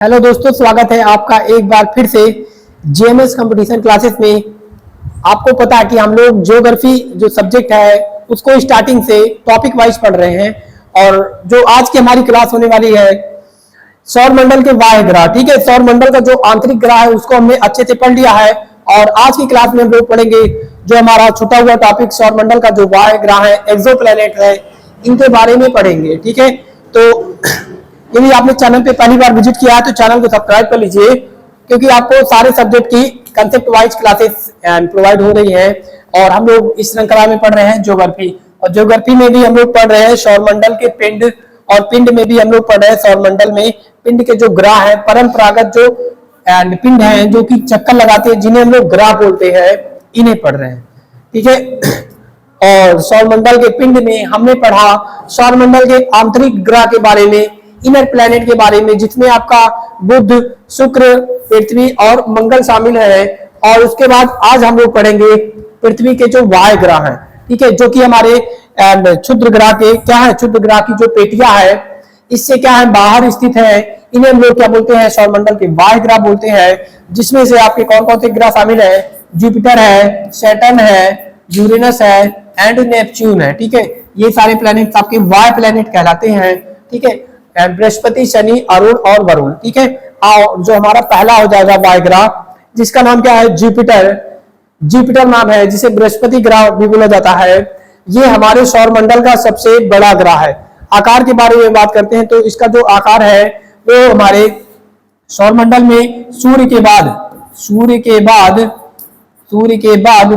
Hello दोस्तों, स्वागत है आपका एक बार फिर से जेएमएस कंपटीशन क्लासेस में। आपको पता है कि हम लोग ज्योग्राफी जो सब्जेक्ट है उसको स्टार्टिंग से टॉपिक वाइज पढ़ रहे हैं। और जो आज की हमारी क्लास होने वाली है सौर मंडल के बाह्य ग्रह, ठीक है। सौर मंडल का जो आंतरिक ग्रह है उसको हमने अच्छे से पढ़ लिया है और आज की क्लास में हम लोग पढ़ेंगे जो हमारा छूटा हुआ टॉपिक सौर मंडल का जो बाह्य ग्रह है, एक्सोप्लैनेट है, इनके बारे में पढ़ेंगे, ठीक है। तो यदि आपने चैनल पे पहली बार विजिट किया है तो चैनल को सब्सक्राइब कर लीजिए, क्योंकि आपको सारे सब्जेक्ट की कंसेप्ट वाइज क्लासेस प्रोवाइड हो रही है। और हम लोग इस श्रृंखला में पढ़ रहे हैं ज्योग्राफी, और ज्योग्राफी में भी हम लोग पढ़ रहे हैं सौरमंडल के पिंड, और पिंड में भी हम लोग पढ़ रहे हैं सौरमंडल में पिंड के जो ग्रह है, परंपरागत जो पिंड है जो कि चक्कर लगाते हैं, जिन्हें हम लोग ग्रह बोलते हैं, इन्हें पढ़ रहे हैं, ठीक है। और सौरमंडल के पिंड में हमने पढ़ा सौरमंडल के आंतरिक ग्रह के बारे में, इनर प्लैनेट के बारे में, जिसमें आपका बुध, शुक्र, पृथ्वी और मंगल शामिल है। और उसके बाद आज हम लोग पढ़ेंगे पृथ्वी के जो बाह्य ग्रह हैं, ठीक है, जो कि हमारे क्षुद्र ग्रह के क्या है, क्षुद्र ग्रह की जो पेटियां है इससे क्या है बाहर स्थित है, इन्हें हम लोग क्या बोलते हैं, सौरमंडल के बाह्य ग्रह बोलते हैं। जिसमें से आपके कौन कौन से ग्रह शामिल है, जुपिटर है, सैटर्न है, यूरेनस है एंड नेपच्यून है, ठीक है। ये सारे प्लैनेट आपके बाह्य प्लैनेट कहलाते हैं, ठीक है। बृहस्पति, शनि, अरुण और वरुण, ठीक है। जो हमारा पहला हो जाएगा बाह्य ग्रह, जिसका नाम क्या है, जुपिटर। जुपिटर नाम है, जिसे बृहस्पति ग्रह भी बोला जाता है। ये हमारे सौरमंडल का सबसे बड़ा ग्रह है। आकार के बारे में बात करते हैं तो इसका जो आकार है वो हमारे सौरमंडल में सूर्य के बाद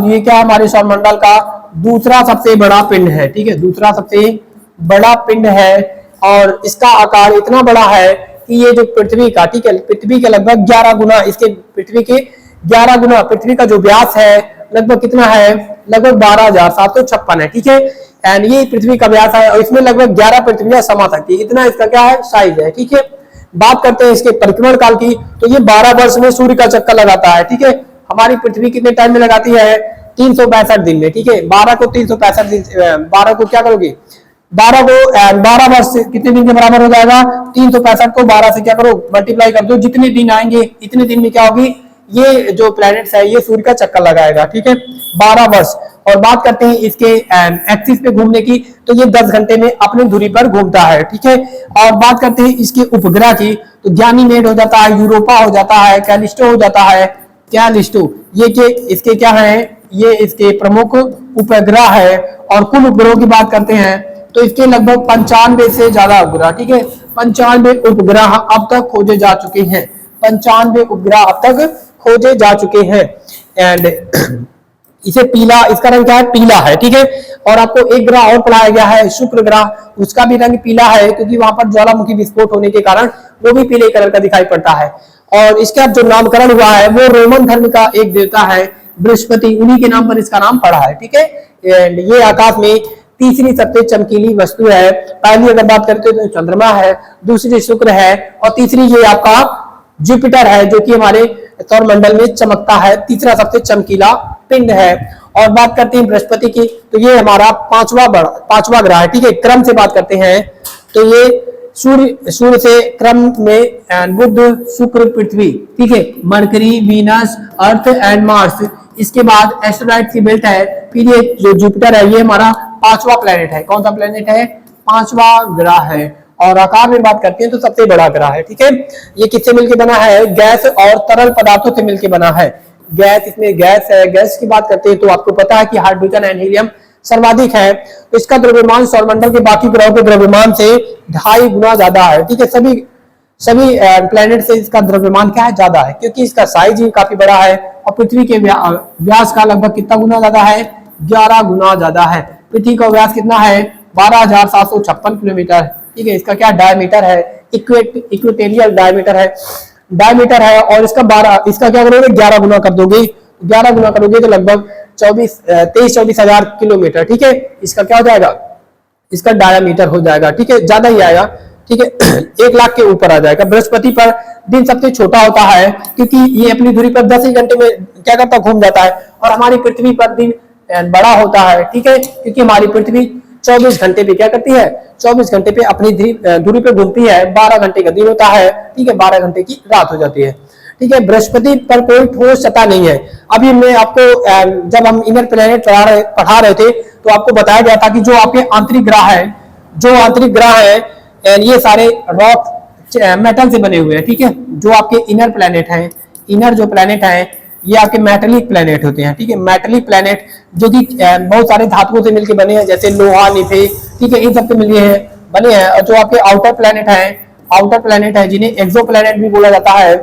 ये क्या हमारे सौरमंडल का दूसरा सबसे बड़ा पिंड है, ठीक है, दूसरा सबसे बड़ा पिंड है। और इसका आकार इतना बड़ा है कि ये जो पृथ्वी का, ठीक है, पृथ्वी के लगभग 11 गुना, इसके पृथ्वी के 11 गुना पृथ्वी का जो व्यास है लगभग कितना है, लगभग 12,756 है, ठीक है। एंड ये पृथ्वी का व्यास है और इसमें लगभग 11 पृथ्वियां समा सकती है, इतना इसका क्या है, साइज है, ठीक है। बात करते हैं इसके परिक्रमण काल की, तो ये 12 वर्ष में सूर्य का चक्कर लगाता है, ठीक है। हमारी पृथ्वी कितने टाइम में लगाती है, 362 दिन में, ठीक है। 12 को 365 दिन, 12 को क्या करोगे, 12 वर्ष कितने दिन के बराबर हो जाएगा, 365 को 12 से क्या करो, मल्टीप्लाई कर दो, जितने दिन आएंगे इतने दिन में क्या होगी, ये जो प्लैनेट्स है ये सूर्य का चक्कर लगाएगा, ठीक है, 12 वर्ष। और बात करते हैं इसके एक्सिस पे घूमने की, तो ये 10 घंटे में अपनी धुरी पर घूमता है, ठीक है। और बात करते हैं इसके उपग्रह की, तो गैनीमेड हो जाता है, यूरोपा हो जाता है, कैलिस्टो हो जाता है, कैलिस्टो, ये के इसके क्या है, ये इसके प्रमुख उपग्रह है। और कुल उपग्रहों की बात करते हैं तो इसके लगभग 95 से ज्यादा उपग्रह, ठीक है, 95 उपग्रह अब तक खोजे जा चुके हैं, 95 उपग्रह अब तक खोजे जा चुके हैं। एंड इसे पीला, इसका रंग क्या है, पीला है, ठीक है। और आपको एक ग्रह और पढ़ाया गया है, शुक्र ग्रह, उसका भी रंग पीला है, क्योंकि वहां पर ज्वालामुखी विस्फोट होने के कारण वो भी पीले कलर का दिखाई पड़ता है। और इसका जो नामकरण हुआ है वो रोमन धर्म का एक देवता है बृहस्पति, उन्हीं के नाम पर इसका नाम पड़ा है, ठीक है। एंड ये आकाश में तीसरी सबसे चमकीली वस्तु है। पहली अगर बात करते हो तो चंद्रमा है, दूसरी शुक्र है और तीसरी ये आपका जुपिटर है, जो कि हमारे सौरमंडल में चमकता है, तीसरा सबसे चमकीला पिंड है। और बात करते हैं बृहस्पति की, तो ये हमारा पांचवा ग्रह है, ठीक है। क्रम से बात करते हैं तो ये सूर्य से क्रम में बुध, शुक्र, पृथ्वी, ठीक है, mercury, Venus, earth and Mars, इसके बाद एस्ट्रोनॉइड की बेल्ट है, फिर ये जो जुपिटर है ये हमारा 5वां प्लेनेट है। कौन सा प्लेनेट है, 5वां ग्रह है। और आकार में बात करते हैं तो सबसे बड़ा ग्रह है, ठीक है। ये किससे मिलकर बना है, गैस और तरल पदार्थों से मिलकर बना है। गैस, इसमें गैस है, गैस की बात करते हैं तो आपको पता है कि हाइड्रोजन एंड हीलियम सर्वाधिक है। तो इसका द्रव्यमान सौरमंडल के बाकी ग्रहों के द्रव्यमान से 2.5 गुना ज्यादा है, ठीक है। सभी प्लेनेट से इसका द्रव्यमान क्या है, ज्यादा है, क्योंकि इसका साइज ही काफी बड़ा है। और पृथ्वी के व्यास का लगभग कितना गुना ज्यादा है, 11 गुना ज्यादा है। पृथ्वी का व्यास कितना है, 12,756 किलोमीटर, ठीक है। इसका क्या डायमीटर है, इक्वेटोरियल डायमीटर है। और इसका क्या करोगे, 11 गुना कर दोगे, 11 गुना करोगे तो लगभग 23-24 हजार किलोमीटर, ठीक है। इसका क्या हो जाएगा, इसका डायमीटर हो जाएगा, ठीक है, ज्यादा ही आएगा, ठीक है, 1 लाख के ऊपर आ जाएगा। बृहस्पति पर दिन सबसे छोटा होता है, क्योंकि ये अपनी धुरी पर 10 ही घंटे में क्या करता, घूम जाता है। और हमारी पृथ्वी पर दिन बड़ा होता है, ठीक है, क्योंकि हमारी पृथ्वी 24 घंटे पे क्या करती है, 24 घंटे पे अपनी दूरी पे घूमती है, 12 घंटे का दिन होता है, ठीक है, 12 घंटे की रात हो जाती है, ठीक है। बृहस्पति पर कोई ठोस सतह नहीं है। अभी मैं आपको जब हम इनर प्लैनेट पढ़ा रहे थे तो आपको बताया गया था कि जो आपके आंतरिक ग्रह है, जो आंतरिक ग्रह है ये सारे रॉक मेटल से बने हुए हैं, ठीक है। जो आपके इनर प्लैनेट है, इनर जो प्लैनेट है ये आपके मेटलिक प्लैनेट होते हैं, ठीक है। मेटलिक प्लैनेट जो कि बहुत सारे धातुओं से मिलकर बने हैं, जैसे लोहा, निफे, ठीक है, इन सब से मिलके बने हैं। और जो आपके आउटर प्लैनेट है जिन्हें एक्सो प्लैनेट भी बोला जाता है,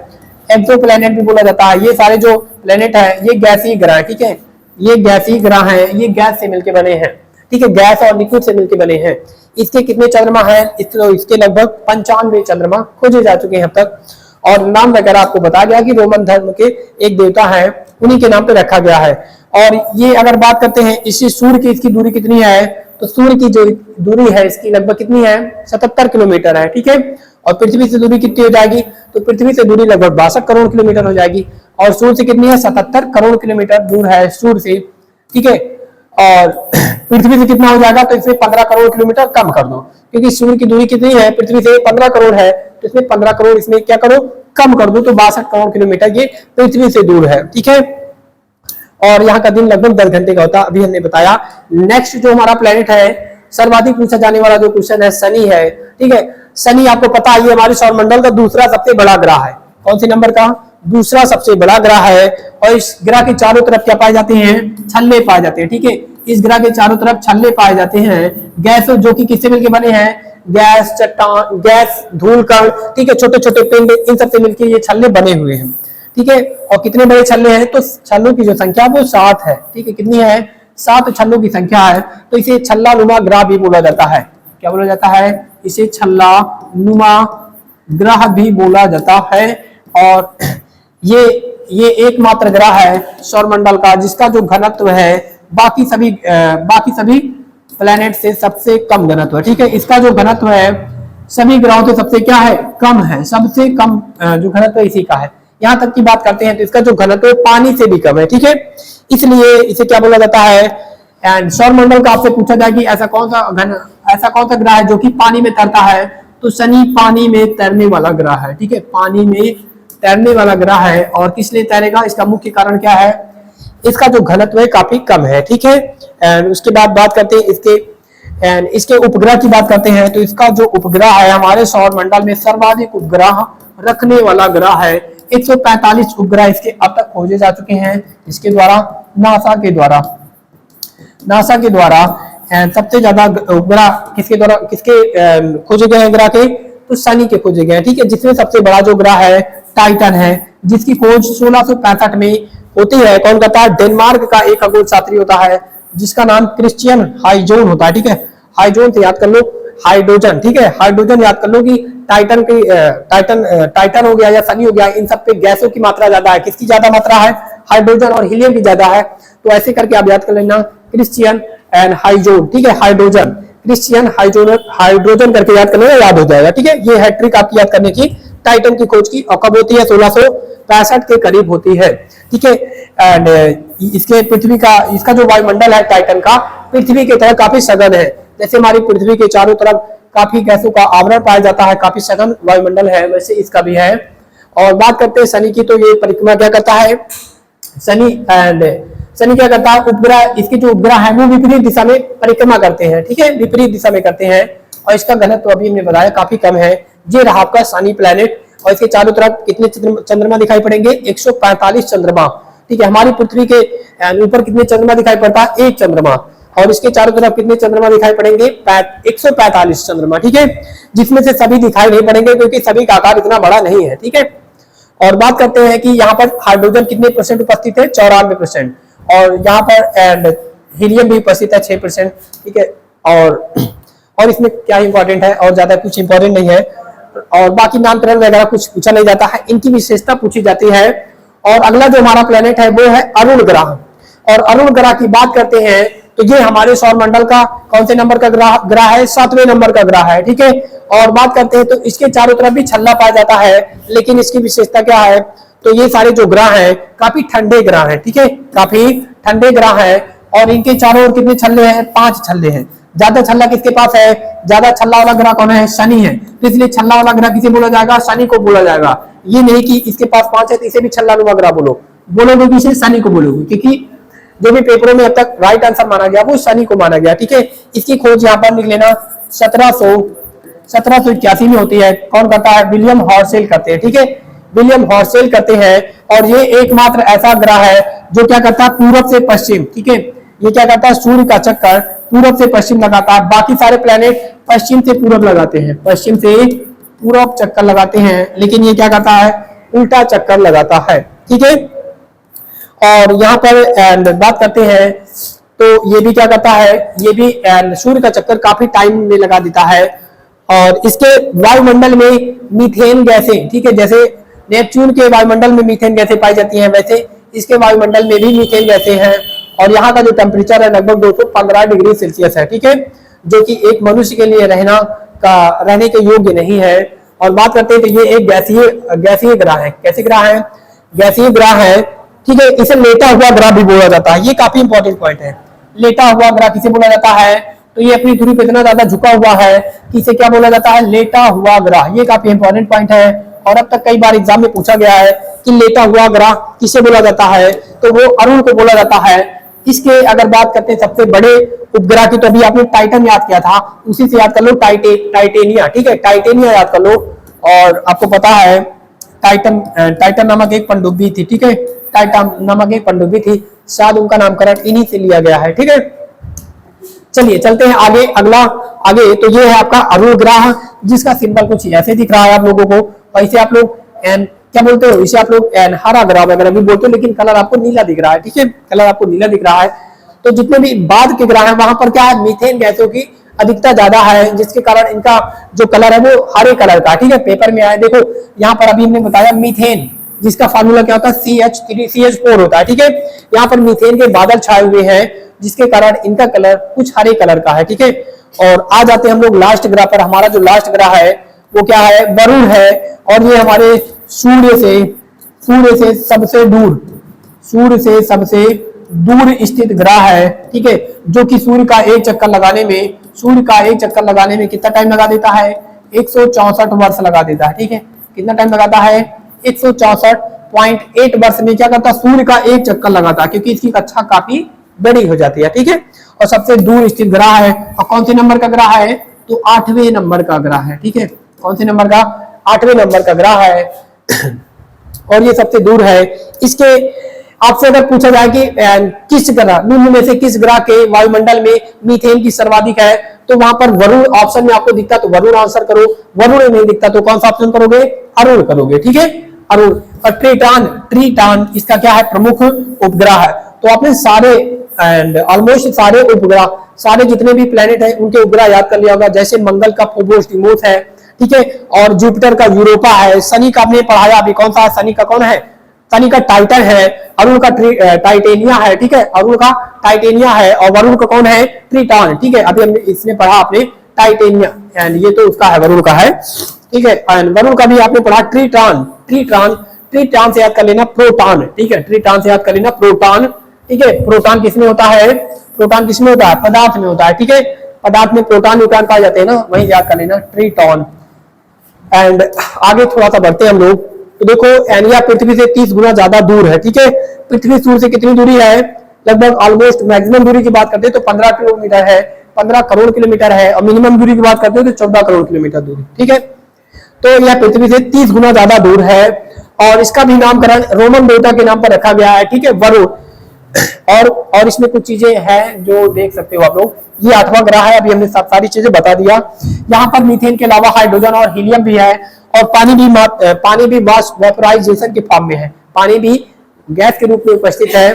एक्सो प्लैनेट भी बोला जाता है। ये सारे जो प्लैनेट है ये गैसीय ग्रह है, ठीक है, ये गैसीय ग्रह है, ये गैस से मिलकर बने हैं, ठीक है, गैस और लिक्विड से मिलकर बने हैं। इसके कितने चंद्रमा हैं, इसके लगभग 95 चंद्रमा खोजे जा चुके हैं अब तक। और नाम वगैरह आपको बताया गया कि रोमन धर्म के एक देवता है, उन्हीं के नाम पे रखा गया है। और ये अगर बात करते हैं इससे सूर्य की इसकी दूरी कितनी है, तो सूर्य की जो दूरी है इसकी लगभग कितनी है, 77 किलोमीटर है, ठीक है। और पृथ्वी से दूरी कितनी हो जाएगी, तो पृथ्वी से दूरी लगभग 62 करोड़ किलोमीटर हो जाएगी। और सूर्य से कितनी है, 77 करोड़ किलोमीटर दूर है सूर्य से, ठीक है। और पृथ्वी से कितना हो जाएगा, तो इसमें 15 करोड़ किलोमीटर कम कर दो, क्योंकि सूर्य की दूरी कितनी है, पृथ्वी से 15 करोड़ है, तो इसमें 15 करोड़ इसमें क्या करो, कम कर दो, तो 62 करोड़ किलोमीटर ये पृथ्वी से दूर है, ठीक है। और यहाँ का दिन लगभग 10 घंटे का होता है, अभी हमने बताया। नेक्स्ट जो हमारा प्लेनेट है, सर्वाधिक पूछा जाने वाला जो क्वेश्चन है, शनि है, ठीक है। शनि आपको पता है ये हमारे सौरमंडल का दूसरा सबसे बड़ा ग्रह है। कौन से नंबर का, दूसरा सबसे बड़ा ग्रह है। और इस ग्रह के चारों तरफ क्या पाए जाते हैं, छल्ले पाए जाते हैं, ठीक है। इस ग्रह के चारों तरफ छल्ले पाए जाते हैं, गैस जो कि किससे मिलकर बने हैं, गैस, चट्टान, गैस, धूल कण, ठीक है, छोटे छोटे पिंड, इन सब से मिलकर ये छल्ले बने हुए हैं, ठीक है। और कितने बड़े छल्ले हैं, तो छल्लों की जो संख्या वो 7 है, ठीक है। कितनी है, 7 छल्लों की संख्या है। तो इसे छल्ला नुमा ग्रह भी बोला जाता है। क्या बोला जाता है, इसे छल्ला नुमा ग्रह भी बोला जाता है। और ये एकमात्र ग्रह है सौरमंडल का जिसका जो घनत्व है बाकी सभी प्लैनेट से सबसे कम घनत्व है, ठीक है। इसका जो घनत्व है सभी ग्रहों से सबसे क्या है, कम है, सबसे कम जो घनत्व इसी का है। यहां तक की बात करते हैं तो इसका जो घनत्व पानी से भी कम है, ठीक है। इसलिए इसे क्या बोला जाता है, एंड सौरमंडल का आपसे पूछा जाए कि ऐसा कौन सा ग्रह है जो कि पानी में तैरता है, तो शनि पानी में तैरने वाला ग्रह है, ठीक है, पानी में तैरने वाला ग्रह है। और किस लिए तैरेगा, इसका मुख्य कारण क्या है, इसका जो घनत्व है काफी कम है, ठीक है। एंड उसके बाद बात करते हैं इसके उपग्रह की बात करते हैं, तो इसका जो उपग्रह है हमारे सौरमंडल में सर्वाधिक उपग्रह रखने वाला ग्रह है। 145 उपग्रह इसके अब तक खोजे जा चुके हैं, इसके द्वारा नासा के द्वारा सबसे ज्यादा उपग्रह किसके खोजे गए हैं ग्रह के, तो शनि के खोजे गए हैं, ठीक है। जिसमें सबसे बड़ा जो ग्रह है टाइटन है, जिसकी खोज 1665 में होती है। कौन करता है, डेनमार्क का एक खगोल शास्त्री होता है जिसका नाम क्रिश्चियन हाइजोन होता है, ठीक है। हाइजोन से याद कर लो हाइड्रोजन, ठीक है, हाइड्रोजन याद कर लो कि टाइटन हो गया या शनि हो गया, इन सब पे गैसों की मात्रा ज्यादा है। किसकी ज्यादा मात्रा है, हाइड्रोजन और हीलियम की ज्यादा है। तो ऐसे करके आप याद कर लेना क्रिश्चियन एंड हाइजोन, ठीक है, हाइड्रोजन, क्रिश्चियन हाइड्रोजन करके याद करने में याद हो जाएगा, ठीक है। ये है ट्रिक आपकी याद करने की टाइटन की खोज की, और कब होती है, 1665 के करीब होती है, ठीक है। एंड इसके इसका जो वायुमंडल है टाइटन का पृथ्वी की तरह काफी सघन है। जैसे हमारी पृथ्वी के चारों तरफ काफी गैसों का आवरण पाया जाता है, काफी सघन वायुमंडल है, वैसे इसका भी है। और बात करते हैं शनि की, तो ये परिक्रमा क्या करता है, शनि क्या करता है, उपग्रह, इसके जो उपग्रह है वो विपरीत दिशा में परिक्रमा करते हैं, ठीक है, विपरीत दिशा में करते हैं। और इसका घनत्व अभी हमने बताया काफी कम है। ये रहा आपका शनि प्लैनेट। और इसके चारों तरफ कितने चंद्रमा दिखाई पड़ेंगे, 145 चंद्रमा, ठीक है। हमारी पृथ्वी के ऊपर कितने चंद्रमा दिखाई पड़ता है, 1 चंद्रमा। और इसके चारों तरफ कितने चंद्रमा दिखाई पड़ेंगे, 145 चंद्रमा, ठीक है। जिसमें से सभी दिखाई नहीं पड़ेंगे क्योंकि सभी का आकार इतना बड़ा नहीं है, ठीक है। और बात करते हैं कि यहाँ पर हाइड्रोजन कितने % उपस्थित है, 94%। और यहाँ पर हीलियम भी उपस्थित है 6%, ठीक है। और इसमें क्या इंपॉर्टेंट है, और ज्यादा कुछ इंपॉर्टेंट नहीं है। और बाकी नामकरण वगैरह कुछ पूछा नहीं जाता है, इनकी विशेषता पूछी जाती है। और अगला जो हमारा प्लेनेट है वो है अरुण ग्रह। और अरुण ग्रह की बात करते हैं तो ये हमारे सौरमंडल का कौन से नंबर का ग्रह है, 7वें नंबर का ग्रह है, ठीक है। और बात करते हैं तो इसके चारों तरफ भी छल्ला पाया जाता है, लेकिन इसकी विशेषता क्या है, तो ये सारे जो ग्रह हैं काफी ठंडे ग्रह हैं, ठीक है, काफी ठंडे ग्रह हैं। और इनके चारों ओर कितने छल्ले हैं, 5 छल्ले हैं। ज्यादा छल्ला किसके पास है? ज्यादा छल्ला वाला ग्रह कौन है? शनि है। तो इसलिए छल्ला वाला ग्रह किसे बोला जाएगा? शनि को बोला जाएगा। ये नहीं कि इसके पास 5 है तो इसे भी छल्ला नुमा ग्रह बोलोगे कि इसे शनि को बोलोगे, क्योंकि जो भी पेपरों में अब तक राइट आंसर माना गया वो शनि को माना गया। ठीक है, इसकी खोज यहाँ पर लिख लेना 1781 में होती है। कौन करता है? विलियम हॉर्सेल करते हैं। ठीक है, विलियम हॉर्सेल करते हैं। और ये एकमात्र ऐसा ग्रह है जो क्या करता है? पूरब से पश्चिम। ठीक है, ये क्या करता है? सूर्य का चक्कर पूरब से पश्चिम लगाता है। बाकी सारे प्लेनेट पश्चिम से पूरब लगाते हैं, पश्चिम से पूरब चक्कर लगाते हैं, लेकिन ये क्या करता है? उल्टा चक्कर लगाता है। ठीक है, और यहाँ पर बात करते हैं तो ये भी क्या करता है? ये भी सूर्य का चक्कर काफी टाइम में लगा देता है। और इसके वायुमंडल में मीथेन गैसें, ठीक है, जैसे नेपच्यून के वायुमंडल में मीथेन गैसें पाई जाती हैं, वैसे इसके वायुमंडल में भी मीथेन गैसें हैं। और यहाँ का जो टेम्परेचर है लगभग 215 डिग्री सेल्सियस है। ठीक है, जो कि एक मनुष्य के लिए रहने के योग्य नहीं है। और बात करते हैं तो ये एक गैसीय ग्रह है। कैसे ग्रह है? गैसीय ग्रह है। ठीक है, इसे लेटा हुआ ग्रह भी बोला जाता है। ये काफी इंपॉर्टेंट पॉइंट है। लेटा हुआ ग्रह किसे बोला जाता है? तो ये अपनी धुरी पे इतना ज्यादा झुका हुआ है कि इसे क्या बोला जाता है? लेटा हुआ ग्रह। ये काफी इंपॉर्टेंट पॉइंट है और अब तक कई बार एग्जाम में पूछा गया है कि लेटा हुआ ग्रह किसे बोला जाता है? तो वो अरुण को बोला जाता है। इसके अगर बात करते हैं सबसे बड़े उपग्रह की, तो अभी आपने टाइटन याद किया था, उसी से याद कर लो टाइटेनिया। ठीक है, टाइटेनिया याद कर लो। और आपको पता है टाइटन नामक एक पनडुब्बी थी। ठीक है, टाइटन नामक एक पनडुब्बी थी, शायद उनका नामकरण इन्हीं से लिया गया है। ठीक है, चलिए चलते हैं आगे। आगे तो ये है आपका अरुण ग्रह, जिसका सिंबल कुछ ऐसे दिख रहा है आप लोगों को। और इसे आप लोग क्या बोलते हो? इसे आप लोग हरा ग्रह वगैरह भी बोलते हो, लेकिन कलर आपको नीला दिख रहा है। ठीक है, कलर आपको नीला दिख रहा है। तो जितने भी बाद के ग्रह हैं वहां पर क्या है? मीथेन गैसों की अधिकता ज्यादा है, जिसके कारण इनका जो कलर है वो हरे कलर का। ठीक है, पेपर में आया देखो, यहाँ पर अभी हमने बताया मीथेन, जिसका फार्मूला क्या होता है? CH3CH4 होता है। ठीक है, यहाँ पर मीथेन के बादल छाए हुए हैं, जिसके कारण इनका कलर कुछ हरे कलर का है। ठीक है, और आ जाते हैं हम लोग लास्ट ग्रह पर। हमारा जो लास्ट ग्रह है वो क्या है? वरुण है। और ये हमारे सूर्य से सबसे दूर स्थित ग्रह है। ठीक है, जो कि सूर्य का एक चक्कर लगाने में कितना टाइम लगा देता है? 164 वर्ष लगा देता है। ठीक है, कितना टाइम लगाता है? 164.8 वर्ष में क्या करता है? सूर्य का एक चक्कर लगाता है, क्योंकि इसकी कक्षा काफी बड़ी हो जाती है। ठीक है, और सबसे दूर स्थित ग्रह है। और कौन से नंबर का ग्रह है? तो 8वें नंबर का ग्रह है। ठीक है, कौन से नंबर का? 8वें नंबर का ग्रह है। और ये सबसे दूर है। इसके आपसे अगर पूछा जाए कि किस ग्रह, निम्न में से किस ग्रह के वायुमंडल में मीथेन की सर्वाधिक है, तो वहां पर वरुण ऑप्शन में आपको दिखता तो वरुण आंसर करो, वरुण नहीं दिखता तो कौन सा ऑप्शन करोगे? अरुण करोगे। ठीक है, अरुण। और ट्रीटान इसका क्या है? प्रमुख उपग्रह है। तो आपने सारे ऑलमोस्ट सारे उपग्रह, सारे जितने भी प्लेनेट है उनके उपग्रह याद कर लिया होगा। जैसे मंगल का फोबोस डिमोस है। ठीक है, और जुपिटर का यूरोपा है। शनि का आपने पढ़ाया अभी, कौन सा है? शनि का कौन है? शनि का टाइटन है। अरुण का टाइटेनिया है। ठीक है, अरुण का टाइटेनिया है। और वरुण का कौन है? ट्रीटान। ठीक है, अभी हमने इसने पढ़ा आपने टाइटेनिया, एंड ये तो उसका है, वरुण का है। ठीक है, वरुण का भी आपने पढ़ा ट्रीटान से याद कर लेना प्रोटॉन। ठीक है, ट्रीटान से याद कर लेना प्रोटॉन। ठीक है, प्रोटॉन किसमें होता है? प्रोटॉन किसमें होता है? पदार्थ में होता है। ठीक है, पदार्थ में प्रोटॉन न्यूट्रॉन पाए जाते हैं ना, वही याद कर लेना ट्रीटॉन। एंड आगे थोड़ा सा बढ़ते हैं हम लोग। तो देखो, एनिया पृथ्वी से 30 गुना ज्यादा दूर है। ठीक है, पृथ्वी सूर्य से कितनी दूरी है? लगभग ऑलमोस्ट मैक्सिमम दूरी की बात करते हैं तो 15 किलोमीटर है, 15 करोड़ किलोमीटर है। और मिनिमम दूरी की बात करते हैं तो 14 करोड़ किलोमीटर दूरी। ठीक है, तो यह पृथ्वी से 30 गुना ज्यादा दूर है। और इसका भी नामकरण रोमन देवता के नाम पर रखा गया है। ठीक है, वरुण। और इसमें कुछ चीजें हैं जो देख सकते हो आप लोग। ये 8वां ग्रह है, अभी हमने सारी चीजें बता दिया। यहाँ पर मीथेन के अलावा हाइड्रोजन और हीलियम भी है। और पानी भी वेपोराइजेशन के फॉर्म में है, पानी भी गैस के रूप में उपस्थित है।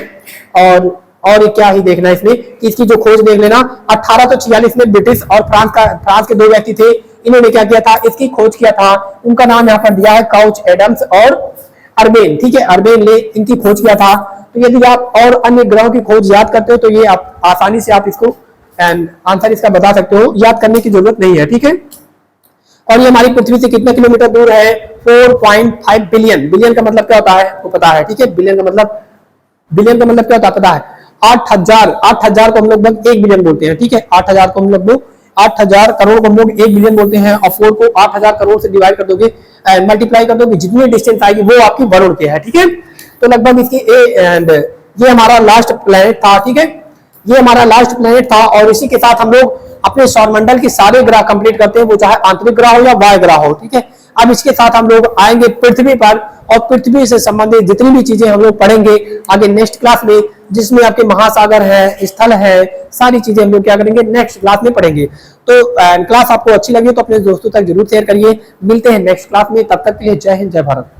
और क्या ही देखना इसमें कि इसकी जो खोज देख लेना, 1846 में ब्रिटिश और फ्रांस के 2 व्यक्ति थे, इन्होंने क्या किया था? इसकी खोज किया था। उनका नाम यहाँ पर दिया है काउच एडम्स और अर्बेन। ठीक है, अर्बेन ने इनकी खोज किया था। तो यदि आप और अन्य ग्रहों की खोज याद करते हो तो ये आप आसानी से आप इसको आंसर इसका बता सकते हो, याद करने की जरूरत नहीं है। ठीक है, और ये हमारी पृथ्वी से कितने किलोमीटर दूर है? 4.5 बिलियन। बिलियन का मतलब क्या होता है वो पता है? ठीक है, बिलियन का मतलब क्या होता है पता है? 8,000 को हम लोग 1 बिलियन बोलते हैं, ठीक है। 8,000 को हम लोग 8,000 करोड़ को हम लोग 1 बिलियन बोलते हैं, और 4 को 8,000 करोड़ से डिवाइड कर दोगे, मल्टीप्लाई कर दोगे, जितनी डिस्टेंस आएगी वो आपकी वरुण के है, ठीक है। तो लगभग इसकी एंड ये हमारा लास्ट प्लेनेट था, ठीक है। ये हमारा लास्ट प्लेनेट था, और इसी के साथ हम लोग अपने सौरमंडल के सारे ग्रह कंप्लीट करते हैं, वो चाहे आंतरिक ग्रह हो या वायु ग्रह हो, ठीक है। अब इसके साथ हम लोग आएंगे पृथ्वी पर, और पृथ्वी से संबंधित जितनी भी चीजें हम लोग पढ़ेंगे आगे नेक्स्ट क्लास में, जिसमें आपके महासागर है, स्थल है, सारी चीजें हम लोग क्या करेंगे नेक्स्ट क्लास में पढ़ेंगे। तो क्लास आपको अच्छी लगी तो अपने दोस्तों तक जरूर शेयर करिए। मिलते हैं नेक्स्ट क्लास में, तब तक के लिए जय हिंद, जय भारत।